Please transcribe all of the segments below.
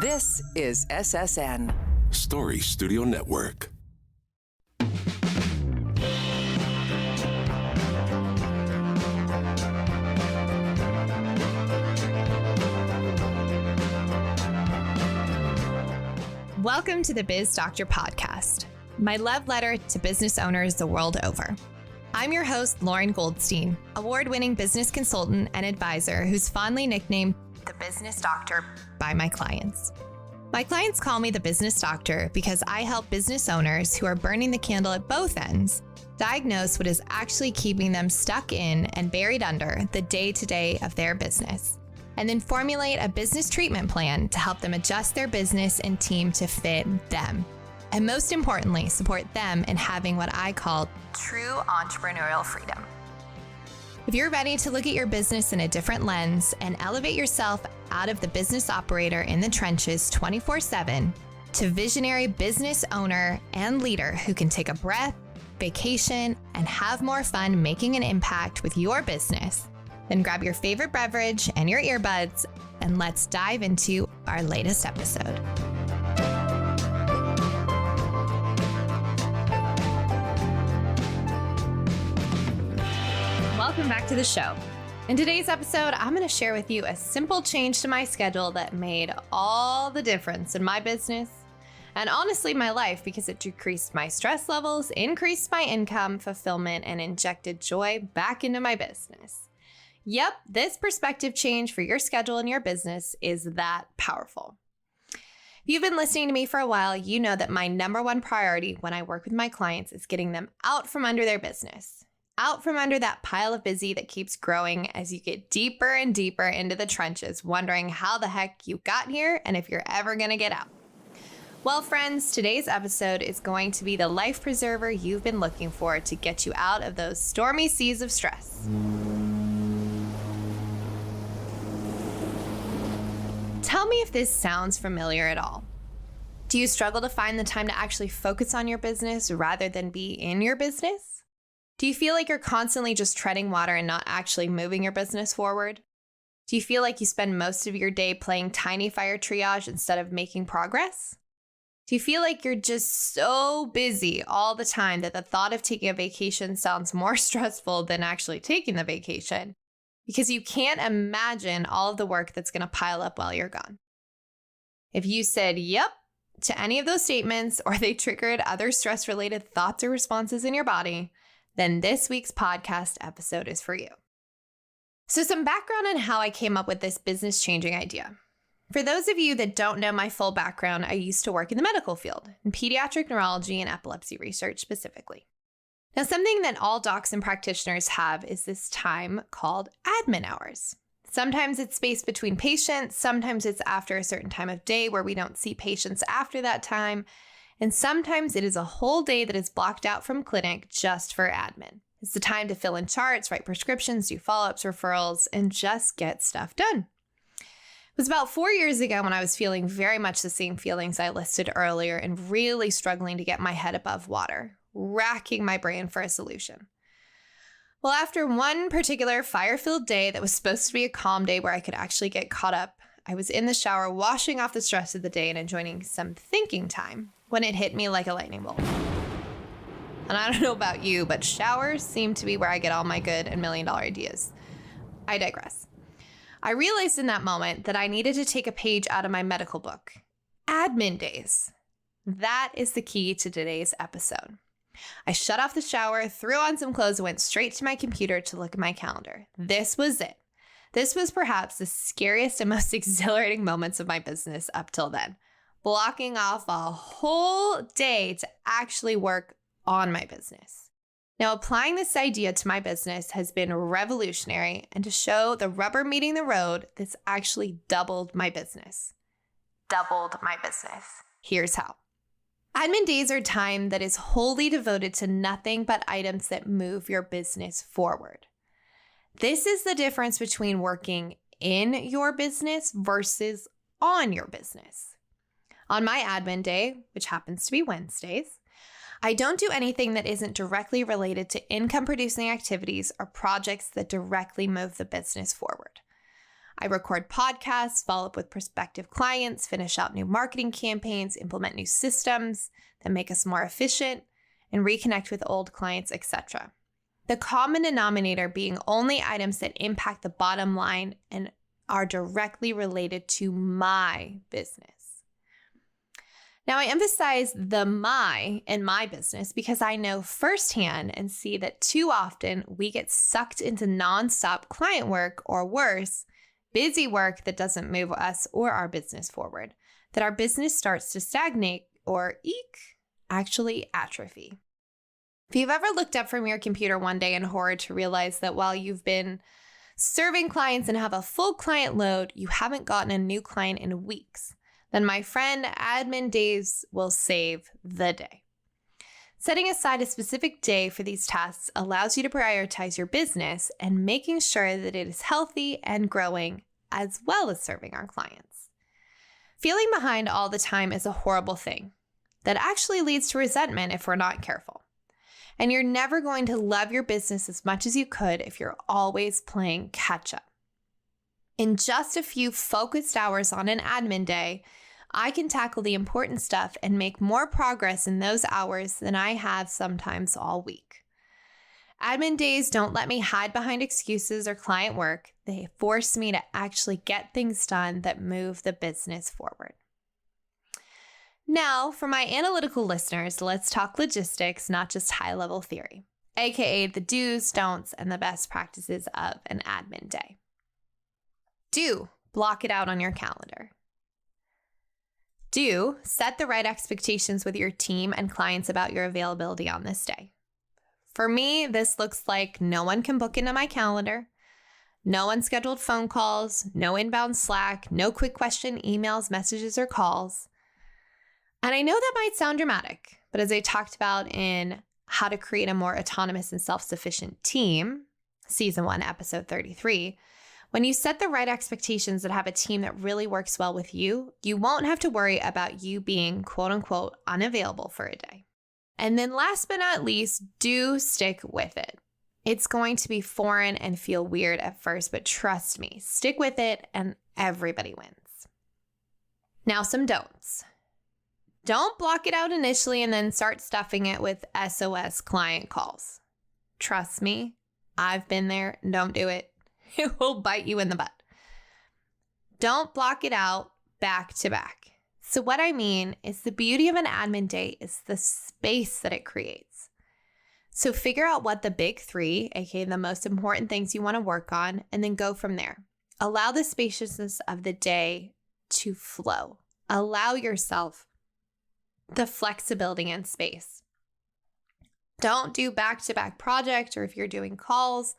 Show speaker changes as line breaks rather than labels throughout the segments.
This is SSN.
Story Studio Network.
Welcome to the Biz Doctor podcast, my love letter to business owners the world over. I'm your host, Lauren Goldstein, award-winning business consultant and advisor who's fondly nicknamed the Business Doctor by my clients. My clients call me the Business Doctor because I help business owners who are burning the candle at both ends diagnose what is actually keeping them stuck in and buried under the day-to-day of their business, and then formulate a business treatment plan to help them adjust their business and team to fit them. And most importantly, support them in having what I call true entrepreneurial freedom. If you're ready to look at your business in a different lens and elevate yourself out of the business operator in the trenches 24/7 to visionary business owner and leader who can take a breath, vacation, and have more fun making an impact with your business, then grab your favorite beverage and your earbuds, and let's dive into our latest episode. Welcome back to the show. In today's episode, I'm going to share with you a simple change to my schedule that made all the difference in my business and honestly my life, because it decreased my stress levels, increased my income, fulfillment, and injected joy back into my business. Yep, this perspective change for your schedule and your business is that powerful. If you've been listening to me for a while, you know that my number one priority when I work with my clients is getting them out from under their business, out from under that pile of busy that keeps growing as you get deeper and deeper into the trenches, wondering how the heck you got here and if you're ever going to get out. Well, friends, today's episode is going to be the life preserver you've been looking for to get you out of those stormy seas of stress. Tell me if this sounds familiar at all. Do you struggle to find the time to actually focus on your business rather than be in your business? Do you feel like you're constantly just treading water and not actually moving your business forward? Do you feel like you spend most of your day playing tiny fire triage instead of making progress? Do you feel like you're just so busy all the time that the thought of taking a vacation sounds more stressful than actually taking the vacation, because you can't imagine all of the work that's going to pile up while you're gone? If you said yep to any of those statements, or they triggered other stress-related thoughts or responses in your body, then this week's podcast episode is for you. So some background on how I came up with this business-changing idea. For those of you that don't know my full background, I used to work in the medical field, in pediatric neurology and epilepsy research specifically. Now, something that all docs and practitioners have is this time called admin hours. Sometimes it's spaced between patients, sometimes it's after a certain time of day where we don't see patients after that time, and sometimes it is a whole day that is blocked out from clinic just for admin. It's the time to fill in charts, write prescriptions, do follow-ups, referrals, and just get stuff done. It was about 4 years ago when I was feeling very much the same feelings I listed earlier and really struggling to get my head above water, racking my brain for a solution. Well, after one particular fire-filled day that was supposed to be a calm day where I could actually get caught up, I was in the shower washing off the stress of the day and enjoying some thinking time when it hit me like a lightning bolt. And I don't know about you, but showers seem to be where I get all my good and million-dollar ideas. I digress. I realized in that moment that I needed to take a page out of my medical book. Admin days. That is the key to today's episode. I shut off the shower, threw on some clothes, and went straight to my computer to look at my calendar. This was it. This was perhaps the scariest and most exhilarating moments of my business up till then. Blocking off a whole day to actually work on my business. Now, applying this idea to my business has been revolutionary, and to show the rubber meeting the road, this actually doubled my business. Here's how. Admin days are time that is wholly devoted to nothing but items that move your business forward. This is the difference between working in your business versus on your business. On my admin day, which happens to be Wednesdays, I don't do anything that isn't directly related to income-producing activities or projects that directly move the business forward. I record podcasts, follow up with prospective clients, finish out new marketing campaigns, implement new systems that make us more efficient, and reconnect with old clients, etc. The common denominator being only items that impact the bottom line and are directly related to my business. Now, I emphasize the my in my business because I know firsthand and see that too often we get sucked into nonstop client work, or worse, busy work that doesn't move us or our business forward, that our business starts to stagnate or actually atrophy. If you've ever looked up from your computer one day in horror to realize that while you've been serving clients and have a full client load, you haven't gotten a new client in weeks, then my friend, admin days will save the day. Setting aside a specific day for these tasks allows you to prioritize your business and making sure that it is healthy and growing, as well as serving our clients. Feeling behind all the time is a horrible thing that actually leads to resentment if we're not careful. And you're never going to love your business as much as you could if you're always playing catch up. In just a few focused hours on an admin day, I can tackle the important stuff and make more progress in those hours than I have sometimes all week. Admin days don't let me hide behind excuses or client work. They force me to actually get things done that move the business forward. Now, for my analytical listeners, let's talk logistics, not just high-level theory, aka the do's, don'ts, and the best practices of an admin day. Do block it out on your calendar. Do set the right expectations with your team and clients about your availability on this day. For me, this looks like no one can book into my calendar, no unscheduled phone calls, no inbound Slack, no quick question emails, messages, or calls. And I know that might sound dramatic, but as I talked about in How to Create a More Autonomous and Self-Sufficient Team, Season 1, Episode 33, when you set the right expectations that have a team that really works well with you, you won't have to worry about you being quote unquote unavailable for a day. And then last but not least, do stick with it. It's going to be foreign and feel weird at first, but trust me, stick with it and everybody wins. Now, some don'ts. Don't block it out initially and then start stuffing it with SOS client calls. Trust me, I've been there. Don't do it. It will bite you in the butt. Don't block it out back to back. So what I mean is the beauty of an admin day is the space that it creates. So figure out what the big three, aka the most important things you want to work on, and then go from there. Allow the spaciousness of the day to flow. Allow yourself the flexibility and space. Don't do back-to-back projects, or if you're doing calls,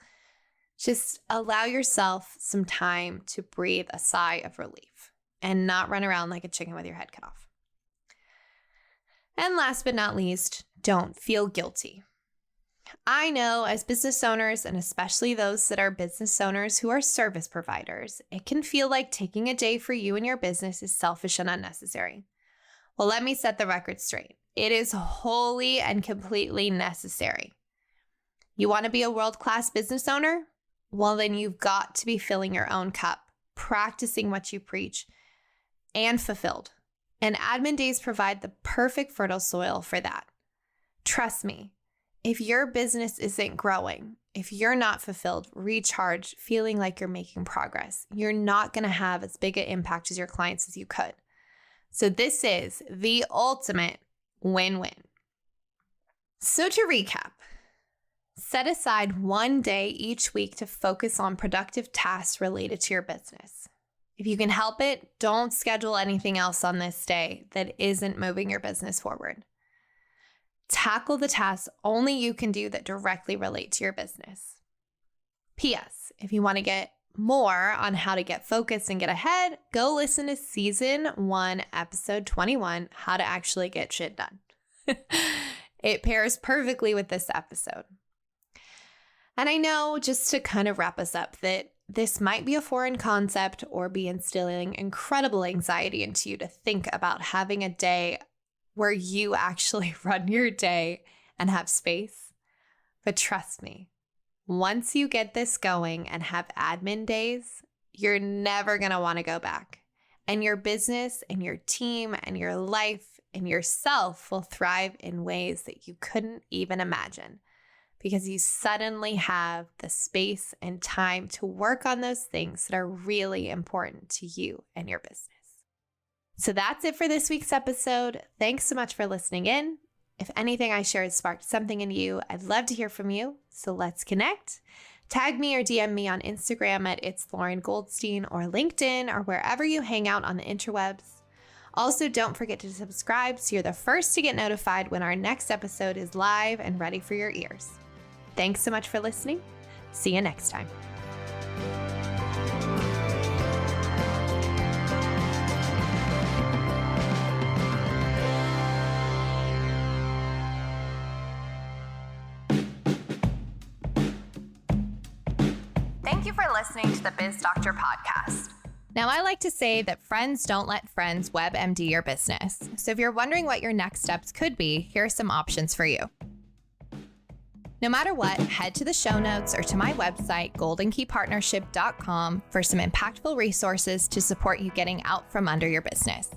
just allow yourself some time to breathe a sigh of relief and not run around like a chicken with your head cut off. And last but not least, don't feel guilty. I know as business owners, and especially those that are business owners who are service providers, it can feel like taking a day for you and your business is selfish and unnecessary. Well, let me set the record straight. It is wholly and completely necessary. You want to be a world-class business owner? Well, then you've got to be filling your own cup, practicing what you preach, and fulfilled. And admin days provide the perfect fertile soil for that. Trust me, if your business isn't growing, if you're not fulfilled, recharged, feeling like you're making progress, you're not going to have as big an impact as your clients as you could. So this is the ultimate win-win. So to recap, set aside one day each week to focus on productive tasks related to your business. If you can help it, don't schedule anything else on this day that isn't moving your business forward. Tackle the tasks only you can do that directly relate to your business. P.S. If you want to get more on how to get focused and get ahead, go listen to Season 1, Episode 21, How to Actually Get Shit Done. It pairs perfectly with this episode. And I know, just to kind of wrap us up, that this might be a foreign concept or be instilling incredible anxiety into you to think about having a day where you actually run your day and have space. But trust me, once you get this going and have admin days, you're never going to want to go back. And your business and your team and your life and yourself will thrive in ways that you couldn't even imagine because you suddenly have the space and time to work on those things that are really important to you and your business. So that's it for this week's episode. Thanks so much for listening in. If anything I shared sparked something in you, I'd love to hear from you. So let's connect. Tag me or DM me on Instagram at It's Lauren Goldstein or LinkedIn or wherever you hang out on the interwebs. Also, don't forget to subscribe so you're the first to get notified when our next episode is live and ready for your ears. Thanks so much for listening. See you next time. Thank you for listening to the Biz Doctor podcast. Now, I like to say that friends don't let friends WebMD your business. So if you're wondering what your next steps could be, here are some options for you. No matter what, head to the show notes or to my website, goldenkeypartnership.com, for some impactful resources to support you getting out from under your business.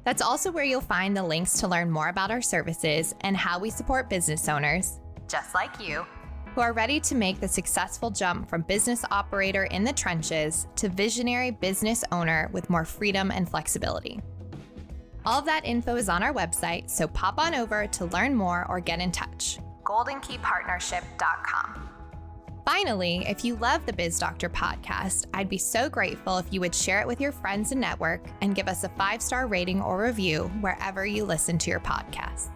That's also where you'll find the links to learn more about our services and how we support business owners, just like you, who are ready to make the successful jump from business operator in the trenches to visionary business owner with more freedom and flexibility. All of that info is on our website, so pop on over to learn more or get in touch. goldenkeypartnership.com. Finally, if you love the Biz Doctor podcast, I'd be so grateful if you would share it with your friends and network and give us a 5-star rating or review wherever you listen to your podcast.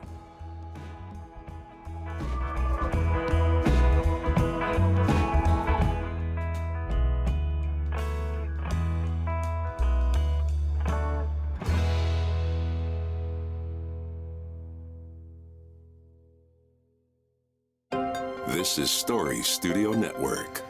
This is Story Studio Network.